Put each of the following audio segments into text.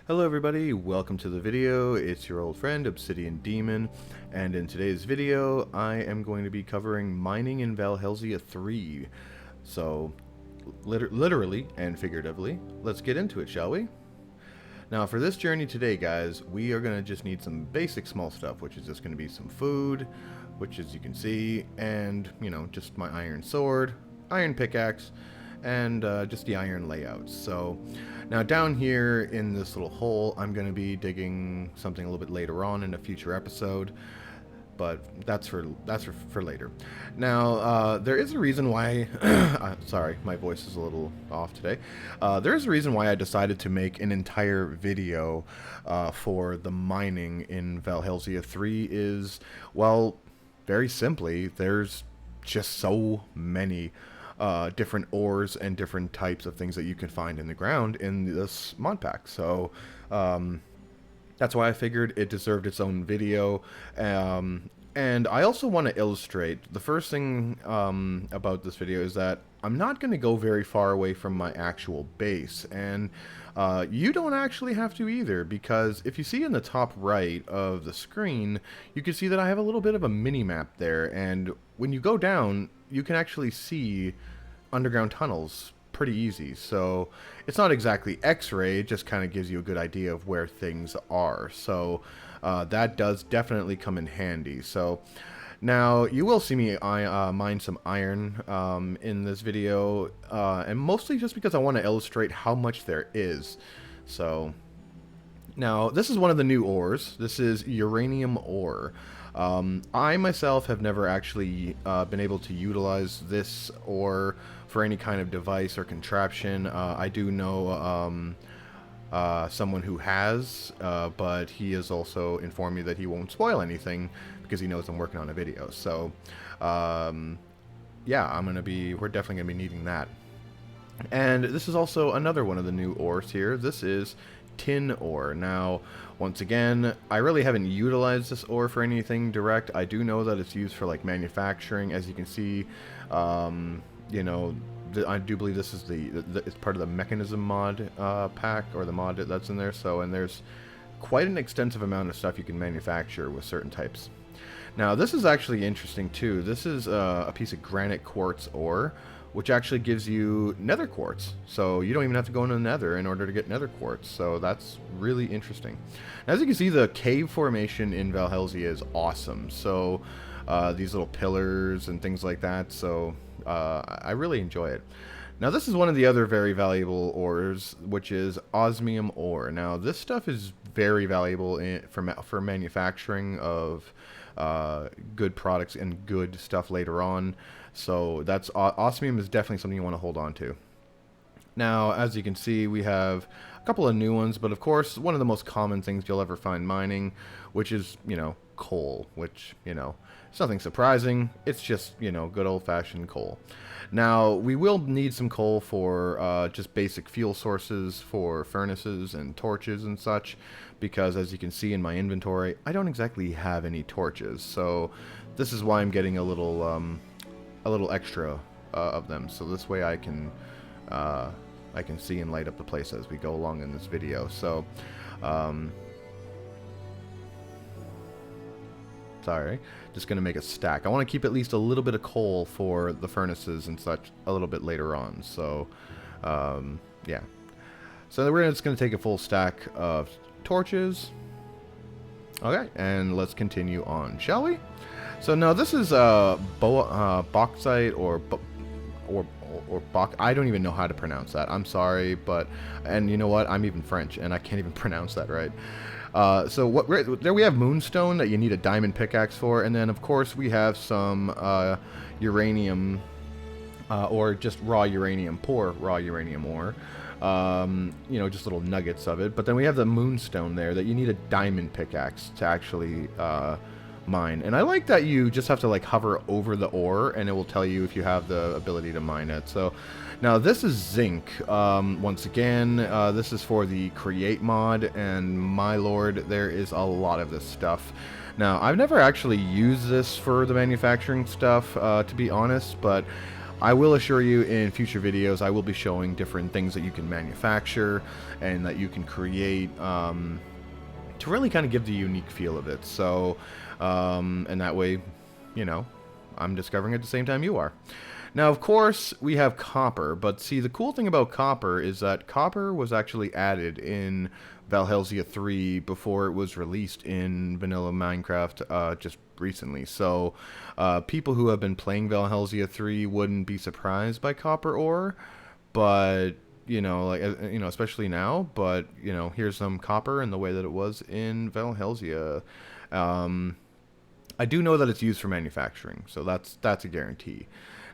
Hello everybody, welcome to the video. It's your old friend Obsideondemon, and in today's video I am going to be covering mining in Valhelsia 3. So, literally and figuratively, let's get into it, shall we? Now for this journey today, guys, we are going to just need some basic small stuff, which is just going to be some food, which as you can see, and, just my iron sword, iron pickaxe, and just the iron layouts. So now down here in this little hole, I'm going to be digging something a little bit later on in a future episode, but that's for later. Now there is a reason why sorry, my voice is a little off today. There is a reason why I decided to make an entire video for the mining in Valhelsia 3 is, well, very simply, there's just so many different ores and different types of things that you can find in the ground in this mod pack. So that's why I figured it deserved its own video. And I also want to illustrate, the first thing about this video is that I'm not going to go very far away from my actual base, and you don't actually have to either, because if you see in the top right of the screen, you can see that I have a little bit of a mini-map there, and when you go down, you can actually see underground tunnels pretty easy. So it's not exactly X-ray, it just kind of gives you a good idea of where things are. So that does definitely come in handy. So now you will see me mine some iron in this video, and mostly just because I want to illustrate how much there is. So now this is one of the new ores. This is uranium ore. I myself have never actually been able to utilize this ore for any kind of device or contraption. I do know someone who has, but he has also informed me that he won't spoil anything because he knows I'm working on a video. So yeah, we're definitely gonna be needing that. And this is also another one of the new ores here. This is tin ore. Now, once again, I really haven't utilized this ore for anything direct. I do know that it's used for like manufacturing. As you can see, I do believe this is it's part of the mechanism mod pack, or the mod that's in there. So, and there's quite an extensive amount of stuff you can manufacture with certain types. Now, this is actually interesting too. This is a piece of granite quartz ore, which actually gives you nether quartz. So you don't even have to go into the nether in order to get nether quartz. So that's really interesting. As you can see, the cave formation in Valhelsia is awesome. So these little pillars and things like that. So I really enjoy it. Now this is one of the other very valuable ores, which is osmium ore. Now this stuff is very valuable for manufacturing of good products and good stuff later on. So that's osmium is definitely something you want to hold on to. Now, as you can see, we have a couple of new ones, but of course, one of the most common things you'll ever find mining, which is, coal, which, it's nothing surprising. It's just, good old-fashioned coal. Now, we will need some coal for just basic fuel sources for furnaces and torches and such, because as you can see in my inventory, I don't exactly have any torches. So this is why I'm getting a little extra of them, so this way I can see and light up the place as we go along in this video. So sorry, just gonna make a stack. I want to keep at least a little bit of coal for the furnaces and such a little bit later on. So yeah, so we're just gonna take a full stack of torches. Okay, and let's continue on, shall we? So now this is bauxite or I don't even know how to pronounce that. I'm sorry, and you know what? I'm even French, and I can't even pronounce that right. So there we have moonstone that you need a diamond pickaxe for, and then of course we have some uranium, or just raw uranium, poor raw uranium ore. Just little nuggets of it. But then we have the moonstone there that you need a diamond pickaxe to actually mine. And I like that you just have to like hover over the ore and it will tell you if you have the ability to mine it. So now this is zinc. Once again, this is for the create mod, and my lord, there is a lot of this stuff. Now I've never actually used this for the manufacturing stuff, to be honest, but I will assure you in future videos I will be showing different things that you can manufacture and that you can create to really kind of give the unique feel of it. So, and that way, you know, I'm discovering at the same time you are. Now, of course, we have copper, but see, the cool thing about copper is that copper was actually added in Valhelsia 3 before it was released in vanilla Minecraft just recently. So, people who have been playing Valhelsia 3 wouldn't be surprised by copper ore, but you know, like you know, especially now. But you know, here's some copper in the way that it was in Valhelsia. I do know that it's used for manufacturing, so that's a guarantee.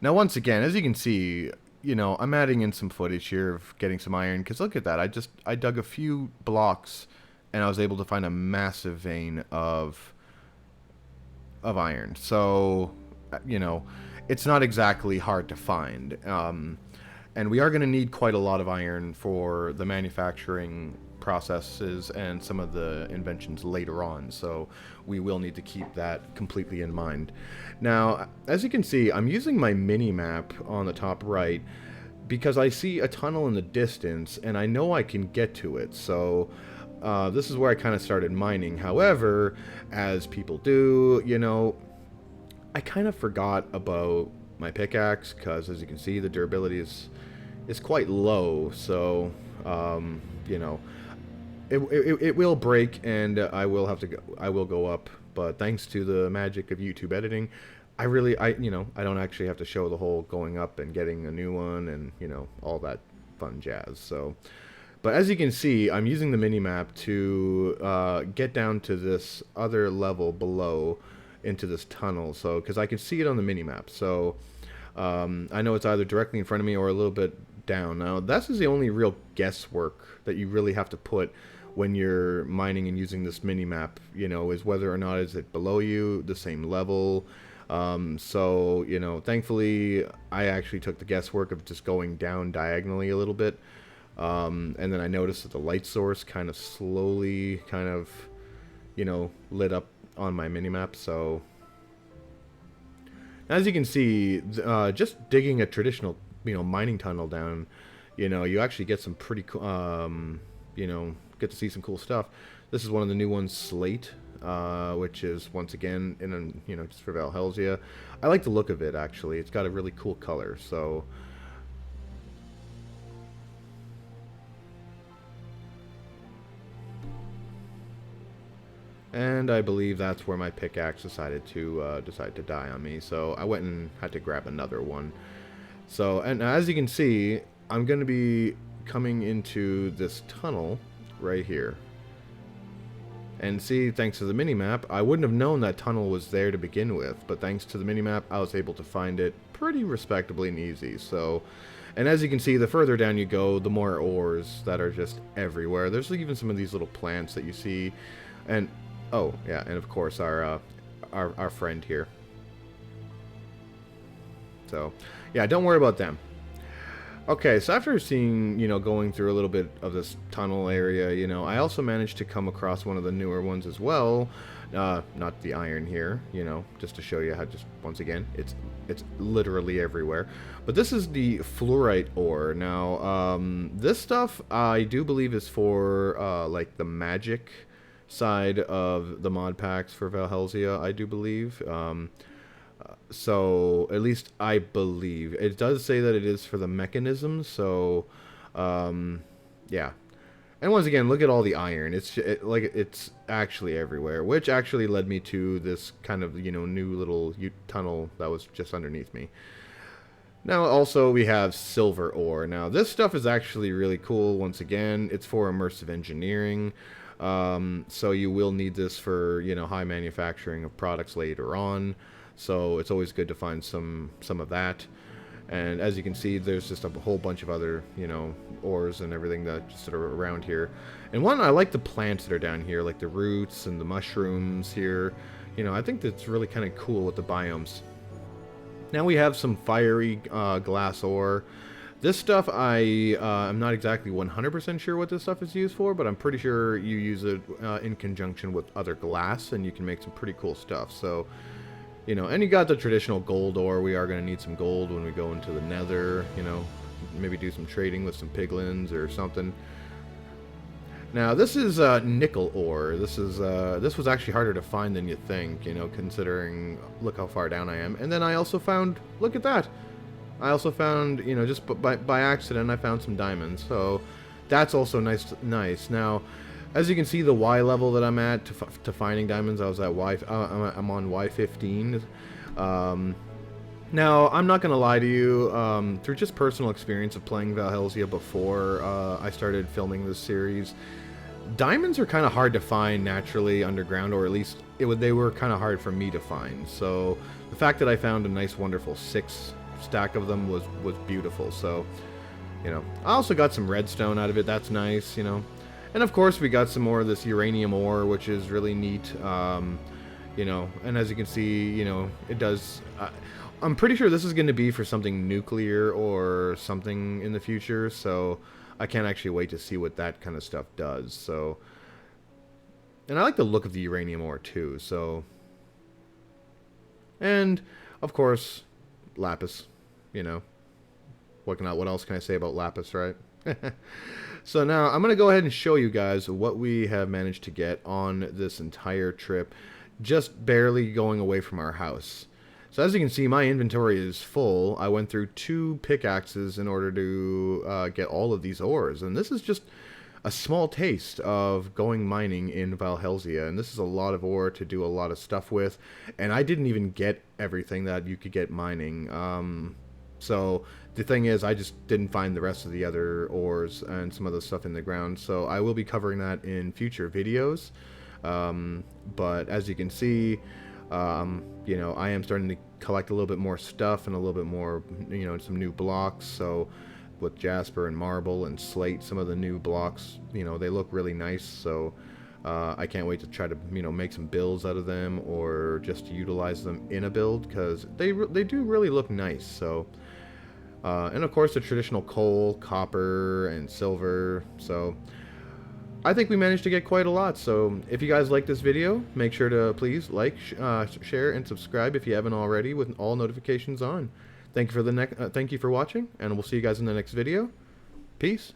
Now, once again, as you can see, you know, I'm adding in some footage here of getting some iron, because look at that. I dug a few blocks, and I was able to find a massive vein of iron. So, you know, it's not exactly hard to find. And we are going to need quite a lot of iron for the manufacturing processes and some of the inventions later on, so we will need to keep that completely in mind. Now, as you can see, I'm using my mini-map on the top right because I see a tunnel in the distance and I know I can get to it, so this is where I kind of started mining. However, as people do, you know, I kind of forgot about my pickaxe because, as you can see, the durability is quite low, so you know, it will break and I will have to go, I will go up, but thanks to the magic of YouTube editing, you know, I don't actually have to show the whole going up and getting a new one and, you know, all that fun jazz. So, but as you can see, I'm using the mini-map to get down to this other level below into this tunnel, so because I can see it on the mini-map, so I know it's either directly in front of me or a little bit down. Now, this is the only real guesswork that you really have to put when you're mining and using this mini-map, you know, is whether or not is it below you, the same level. So, you know, thankfully, I actually took the guesswork of just going down diagonally a little bit. And then I noticed that the light source kind of slowly kind of, you know, lit up on my mini-map, so as you can see, just digging a traditional, you know, mining tunnel down, you know, you actually get some pretty cool, you know, get to see some cool stuff. This is one of the new ones, Slate, which is, once again, you know, just for Valhelsia. I like the look of it, actually. It's got a really cool color, so and I believe that's where my pickaxe decided to die on me. So I went and had to grab another one. So, and as you can see, I'm going to be coming into this tunnel right here. And see, thanks to the mini-map, I wouldn't have known that tunnel was there to begin with, but thanks to the mini-map, I was able to find it pretty respectably and easy. So, and as you can see, the further down you go, the more ores that are just everywhere. There's even some of these little plants that you see, and oh yeah, and of course our friend here. So, yeah, don't worry about them. Okay, so after seeing, you know, going through a little bit of this tunnel area, you know, I also managed to come across one of the newer ones as well. Not the iron here, you know, just to show you how, just once again, it's literally everywhere. But this is the fluorite ore. Now, this stuff I do believe is for like the magic side of the mod packs for Valhelsia, I do believe. So, at least I believe. It does say that it is for the mechanisms, so, yeah. And once again, look at all the iron. It's actually everywhere, which actually led me to this kind of, you know, new little tunnel that was just underneath me. Now, also, we have silver ore. Now, this stuff is actually really cool. Once again, it's for immersive engineering. So you will need this for, you know, high manufacturing of products later on. So it's always good to find some of that. And as you can see, there's just a whole bunch of other, you know, ores and everything that just sort of around here. And one, I like the plants that are down here, like the roots and the mushrooms here. You know, I think that's really kind of cool with the biomes. Now we have some fiery glass ore. This stuff, I'm not exactly 100% sure what this stuff is used for, but I'm pretty sure you use it in conjunction with other glass, and you can make some pretty cool stuff. So, You know, and you got the traditional gold ore. We are going to need some gold when we go into the nether, you know, maybe do some trading with some piglins or something. Now, this is nickel ore. This was actually harder to find than you think, you know, considering, look how far down I am. And then I also found, look at that. I also found, you know, just by accident, I found some diamonds. So that's also nice. Now, as you can see, the Y level that I'm at to finding diamonds, I was at I'm on Y15. Now, I'm not going to lie to you, through just personal experience of playing Valhelsia before I started filming this series, diamonds are kind of hard to find naturally underground, or at least they were kind of hard for me to find. So the fact that I found a nice, wonderful 6 stack of them was beautiful. So, you know, I also got some redstone out of it. That's nice, you know. And of course, we got some more of this uranium ore, which is really neat. You know, and as you can see, you know, it does. I'm pretty sure this is going to be for something nuclear or something in the future. So I can't actually wait to see what that kind of stuff does. So, and I like the look of the uranium ore too. So, and of course, lapis. You know, what else can I say about lapis, right? So now I'm going to go ahead and show you guys what we have managed to get on this entire trip, just barely going away from our house. So as you can see, my inventory is full. I went through 2 pickaxes in order to get all of these ores, and this is just a small taste of going mining in Valhelsia, and this is a lot of ore to do a lot of stuff with, and I didn't even get everything that you could get mining. So the thing is, I just didn't find the rest of the other ores and some other stuff in the ground, so I will be covering that in future videos. But as you can see, you know, I am starting to collect a little bit more stuff and a little bit more, you know, some new blocks. So with jasper and marble and slate, some of the new blocks, you know, they look really nice. So I can't wait to try to, you know, make some builds out of them, or just to utilize them in a build, because they do really look nice. So and of course the traditional coal, copper, and silver. So I think we managed to get quite a lot. So if you guys like this video, make sure to please like, share, and subscribe if you haven't already, with all notifications on. Thank you for watching, and we'll see you guys in the next video. Peace.